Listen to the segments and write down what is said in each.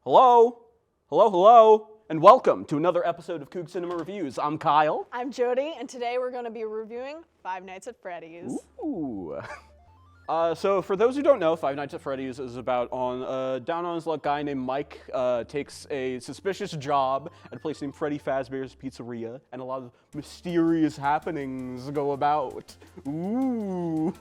Hello? Hello? And welcome to another episode of Coog Cinema Reviews. I'm Kyle. I'm Jody, and today we're going to be reviewing Five Nights at Freddy's. Ooh. So for those who don't know, Five Nights at Freddy's is about down on his luck guy named Mike takes a suspicious job at a place named Freddy Fazbear's Pizzeria, and a lot of mysterious happenings go about. Ooh.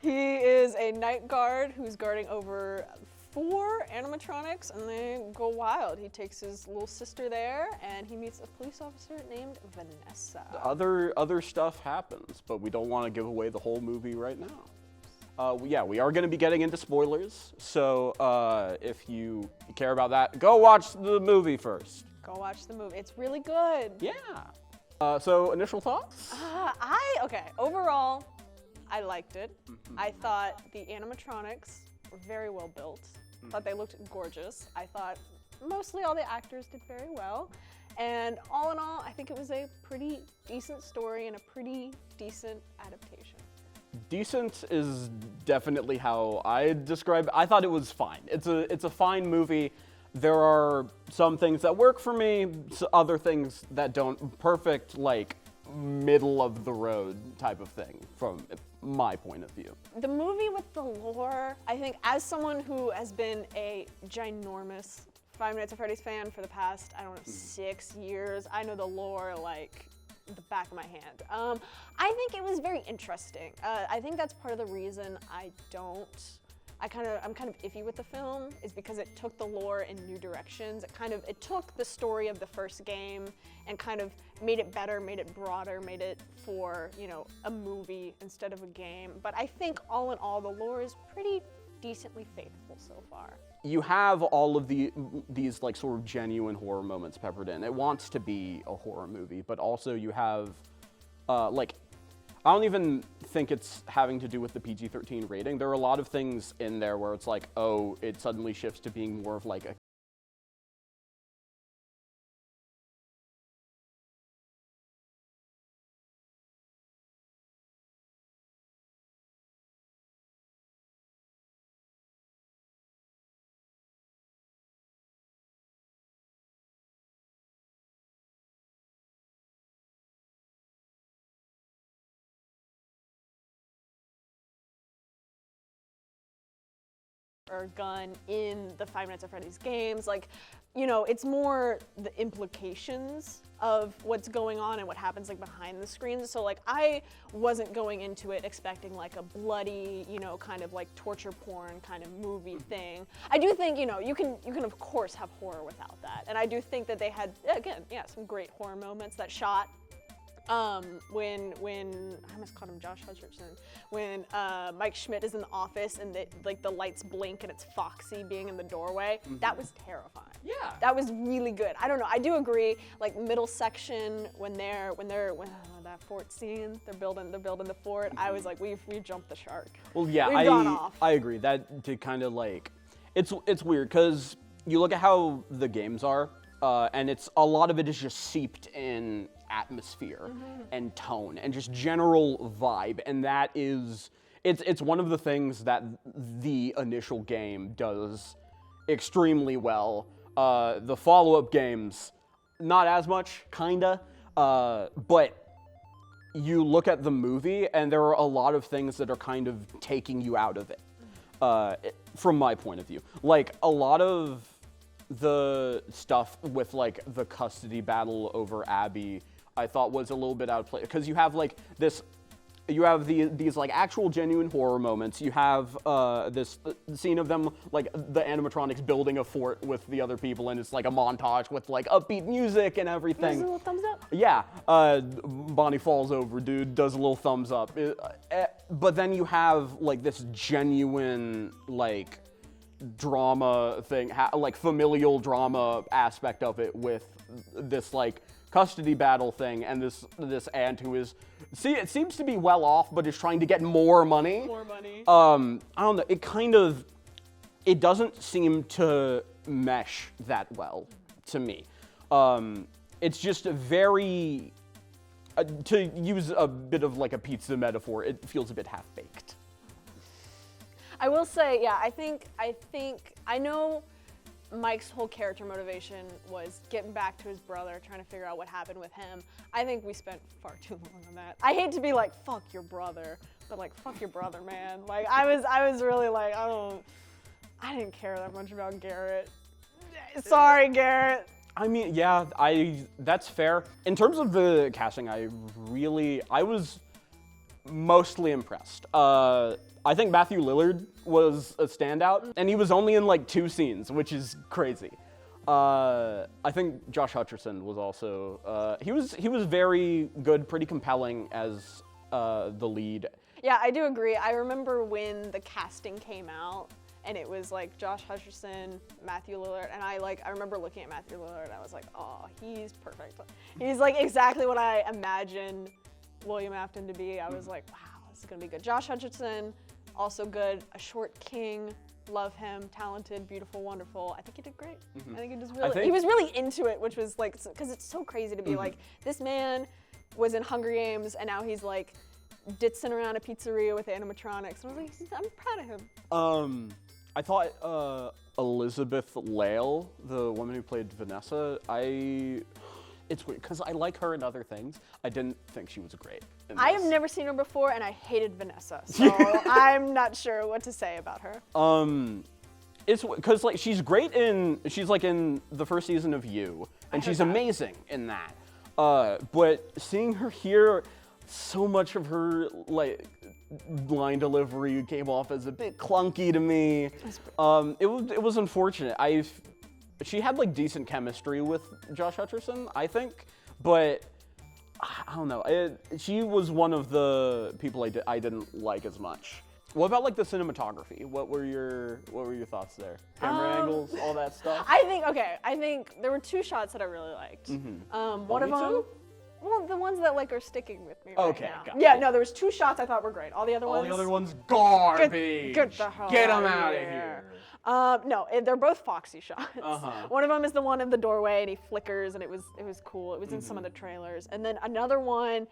He is a night guard who's guarding over 4 animatronics, and they go wild. He takes his little sister there, and he meets a police officer named Vanessa. Other stuff happens, but we don't want to give away the whole movie right now. We are going to be getting into spoilers, so if you care about that, go watch the movie first. Go watch the movie. It's really good. Yeah. So initial thoughts? Overall, I liked it. I thought the animatronics were very well built. Thought they looked gorgeous. I thought mostly all the actors did very well. And all in all, I think it was a pretty decent story and a pretty decent adaptation. Decent is definitely how I describe it. I thought it was fine. It's a fine movie. There are some things that work for me, other things that don't. Perfect, like, middle of the road type of thing from my point of view. The movie with the lore, I think as someone who has been a ginormous Five Nights at Freddy's fan for the past, 6 years, I know the lore like the back of my hand. I think it was very interesting. I think that's part of the reason I'm kind of iffy with the film, is because it took the lore in new directions. It took the story of the first game and kind of made it better, made it broader, made it for, a movie instead of a game. But I think all in all, the lore is pretty decently faithful so far. You have all of these like sort of genuine horror moments peppered in. It wants to be a horror movie, but also you have I don't even think it's having to do with the PG-13 rating. There are a lot of things in there where it's like, oh, it suddenly shifts to being more of like a or gun in the Five Nights at Freddy's games. It's more the implications of what's going on and what happens behind the scenes. So I wasn't going into it expecting a bloody, kind of torture porn kind of movie thing. I do think, you can of course have horror without that. And I do think that they had, again, some great horror moments. That shot when I almost called him Josh Hutcherson, when Mike Schmidt is in the office and the lights blink and it's Foxy being in the doorway, that was terrifying. Yeah. That was really good. I don't know, I do agree, middle section, when that fort scene, they're building the fort, I was like, we've jumped the shark. Well, yeah, We've gone off. I agree. That did kind of it's weird because you look at how the games are, and a lot of it is just seeped in atmosphere and tone and just general vibe, and that is it's one of the things that the initial game does extremely well. The follow-up games, not as much, kinda, but you look at the movie and there are a lot of things that are kind of taking you out of it, from my point of view. A lot of the stuff with the custody battle over Abby, I thought was a little bit out of place, because you have these actual genuine horror moments. You have this scene of them, the animatronics building a fort with the other people, and it's a montage with upbeat music and everything. Does a little thumbs up? Yeah, Bonnie falls over, dude, does a little thumbs up. But then you have this genuine drama thing, familial drama aspect of it, with this custody battle thing, and this aunt who is, it seems to be well off, but is trying to get more money. More money. I don't know, it doesn't seem to mesh that well to me. It's just a very, to use a bit of a pizza metaphor, it feels a bit half-baked. I will say, yeah, I know Mike's whole character motivation was getting back to his brother, trying to figure out what happened with him. I think we spent far too long on that. I hate to be like, fuck your brother, but like, fuck your brother, man. Like, I was really like, I didn't care that much about Garrett. Sorry, Garrett. I mean, yeah, that's fair. In terms of the casting, I was mostly impressed. I think Matthew Lillard was a standout, and he was only in like 2 scenes, which is crazy. I think Josh Hutcherson was also, he was very good, pretty compelling as the lead. Yeah, I do agree. I remember when the casting came out, and it was like Josh Hutcherson, Matthew Lillard, and I remember looking at Matthew Lillard, and I was like, oh, he's perfect. He's like exactly what I imagined William Afton to be. I was like, wow, this is gonna be good. Josh Hutcherson, also good. A Short King, love him. Talented, beautiful, wonderful. I think he did great. I think he was really into it, which was like, because it's so crazy to be like, this man was in Hunger Games, and now he's like ditzing around a pizzeria with animatronics. And I was like, I'm proud of him. I thought Elizabeth Lale, the woman who played Vanessa, it's weird because I like her in other things. I didn't think she was great in this. I have never seen her before, and I hated Vanessa, so I'm not sure what to say about her. It's because like she's great she's like in the first season of You, and she's amazing in that. But seeing her here, so much of her like line delivery came off as a bit clunky to me. It was unfortunate. She had like decent chemistry with Josh Hutcherson, I think, but I don't know. She was one of the people I didn't like as much. What about like the cinematography? What were your thoughts there? Camera angles, all that stuff. I think there were 2 shots that I really liked. One of them. Well, the ones that like are sticking with me right now. Got yeah, it. no, there was 2 shots I thought were great. All the other ones garbage. Get the hell Get them out out of of here. No, they're both Foxy shots. One of them is the one in the doorway and he flickers, and it was cool. It was in some of the trailers. And then another one,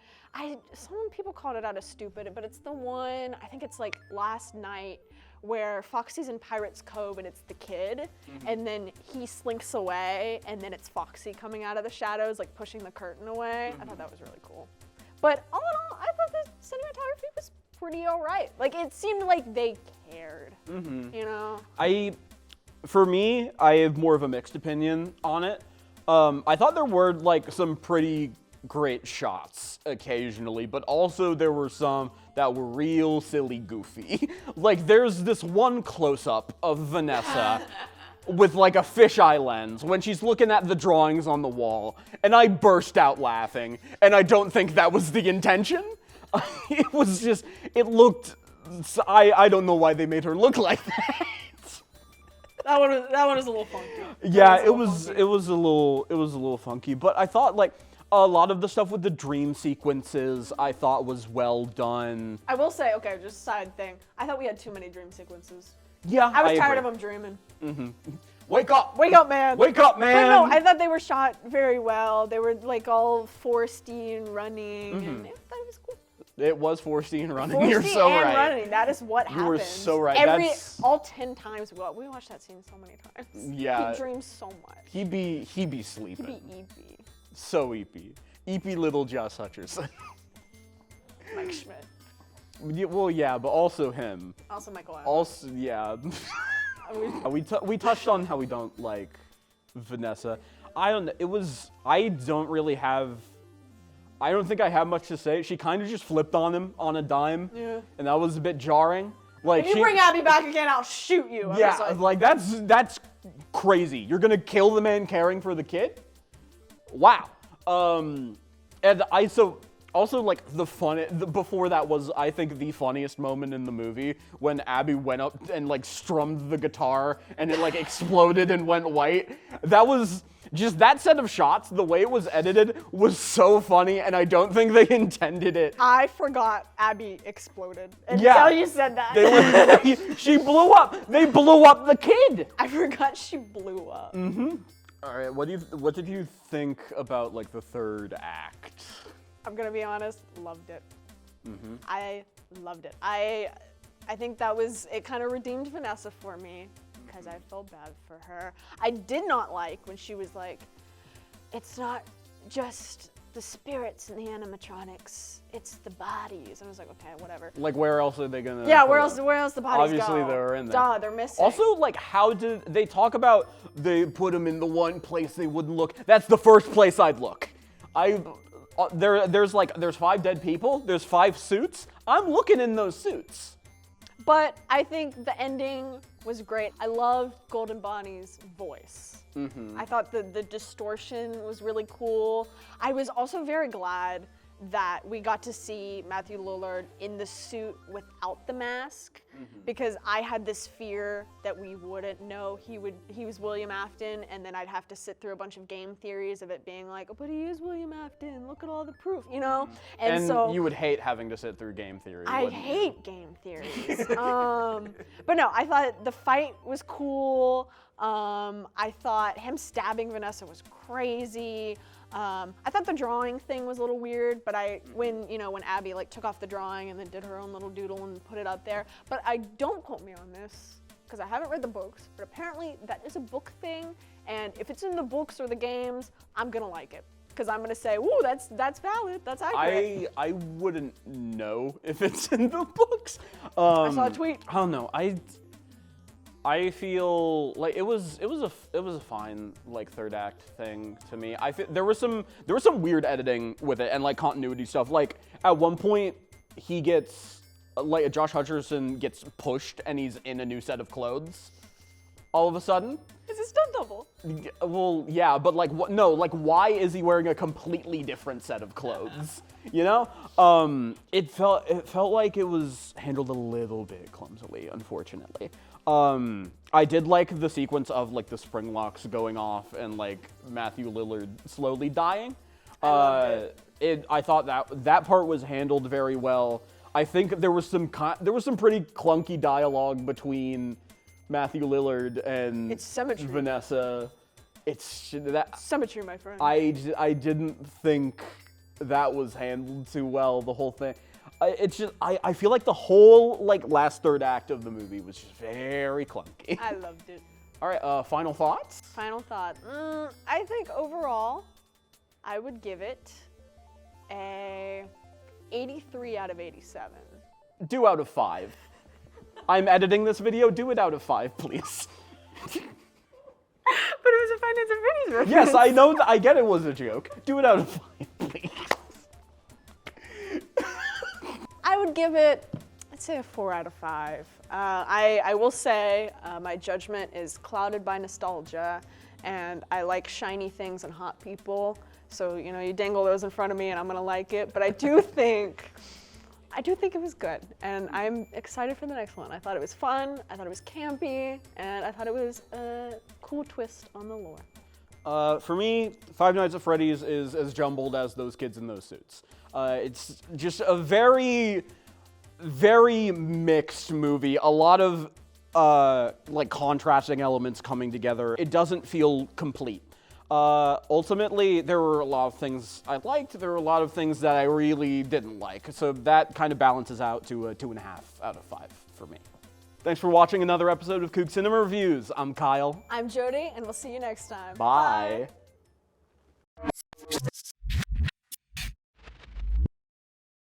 some people called it out as stupid, but it's the one, I think it's like last night, where Foxy's in Pirate's Cove and it's the kid, and then he slinks away, and then it's Foxy coming out of the shadows, like pushing the curtain away. I thought that was really cool. But all in all, I thought the cinematography was pretty all right. Like, it seemed like they cared, you know? For me, I have more of a mixed opinion on it. I thought there were like some pretty great shots occasionally, but also there were some that were real silly goofy. Like there's this one close-up of Vanessa with like a fisheye lens when she's looking at the drawings on the wall, and I burst out laughing, and I don't think that was the intention. It was just, it looked, I don't know why they made her look like that. That one was a little funky. Yeah, it was a little funky, but I thought like a lot of the stuff with the dream sequences I thought was well done. I will say, okay, just a side thing. I thought we had too many dream sequences. Yeah, I was tired of them dreaming. Wake up! Wake up, man! Wake up, man! But no, I thought they were shot very well. They were like all foresty and running, and I thought it was cool. It was foresty and running. You're so right. Running. That is what happened. You were so right. All 10 times. We watched that scene so many times. Yeah. He dreams so much. He be sleeping. He be eepy. So eepy. Eepy little Josh Hutcherson. Mike Schmidt. Well, yeah, but also him. Also Michael Adams. Also, yeah. We touched on how we don't like Vanessa. I don't know. I don't think I have much to say. She kind of just flipped on him on a dime. Yeah. And that was a bit jarring. Like, if you bring Abby back again, I'll shoot you. Yeah, like that's crazy. You're gonna kill the man caring for the kid? Wow. And also like before that was, I think, the funniest moment in the movie when Abby went up and like strummed the guitar and it like exploded and went white. That was just, that set of shots, the way it was edited was so funny, and I don't think they intended it. I forgot Abby exploded until you said that. She blew up. They blew up the kid. I forgot she blew up. All right, what did you think about like the third act? I'm gonna be honest, loved it. I loved it. I think it kind of redeemed Vanessa for me, because I felt bad for her. I did not like when she was like, it's not just the spirits and the animatronics, it's the bodies. And I was like, okay, whatever. Like, where else are they gonna? Yeah, where else the bodies Obviously, go? they're in there. Duh, they're missing. Also, like, how did they talk about they put them in the one place they wouldn't look? That's the first place I'd look. There's 5 dead people. There's 5 suits. I'm looking in those suits. But I think the ending was great. I loved Golden Bonnie's voice. I thought the distortion was really cool. I was also very glad that we got to see Matthew Lillard in the suit without the mask, because I had this fear that we wouldn't know he was William Afton, and then I'd have to sit through a bunch of game theories of it being like, oh, but he is William Afton, look at all the proof, you know? And so you would hate having to sit through game theory. I hate game theories. But no, I thought the fight was cool. I thought him stabbing Vanessa was crazy. I thought the drawing thing was a little weird, but when Abby like took off the drawing and then did her own little doodle and put it up there. But don't quote me on this, because I haven't read the books, but apparently that is a book thing, and if it's in the books or the games, I'm gonna like it. Because I'm gonna say, "Ooh, that's valid. That's accurate." I wouldn't know if it's in the books. I saw a tweet. I don't know. I feel like it was a fine like third act thing to me. I feel there was some weird editing with it and like continuity stuff. Like at one point he gets like Josh Hutcherson gets pushed and he's in a new set of clothes all of a sudden. It's a stunt double. Well, yeah, but like what? No, like why is he wearing a completely different set of clothes? You know, it felt like it was handled a little bit clumsily, unfortunately. I did like the sequence of like the spring locks going off and like Matthew Lillard slowly dying. I loved it. I thought that part was handled very well. I think there was some pretty clunky dialogue between Matthew Lillard and It's symmetry. Vanessa. It's that Symmetry, my friend. I didn't think that was handled too well, the whole thing. It's just I feel like the whole like last third act of the movie was just very clunky. I loved it. All right, final thoughts? Final thought. I think overall, I would give it a 83 out of 87. Do out of 5. I'm editing this video. Do it out of 5, please. But it was a Finance and Freddy's reference. Yes, I know. I get it was a joke. Do it out of 5, please. I would give it, I'd say a 4 out of 5. I will say my judgment is clouded by nostalgia, and I like shiny things and hot people. So, you dangle those in front of me and I'm gonna like it. But I do think it was good, and I'm excited for the next one. I thought it was fun, I thought it was campy, and I thought it was a cool twist on the lore. For me, Five Nights at Freddy's is as jumbled as those kids in those suits. It's just a very, very mixed movie. A lot of like contrasting elements coming together. It doesn't feel complete. Ultimately, there were a lot of things I liked. There were a lot of things that I really didn't like. So that kind of balances out to a 2.5 out of 5 for me. Thanks for watching another episode of Coog Cinema Reviews. I'm Kyle. I'm Jody, and we'll see you next time. Bye.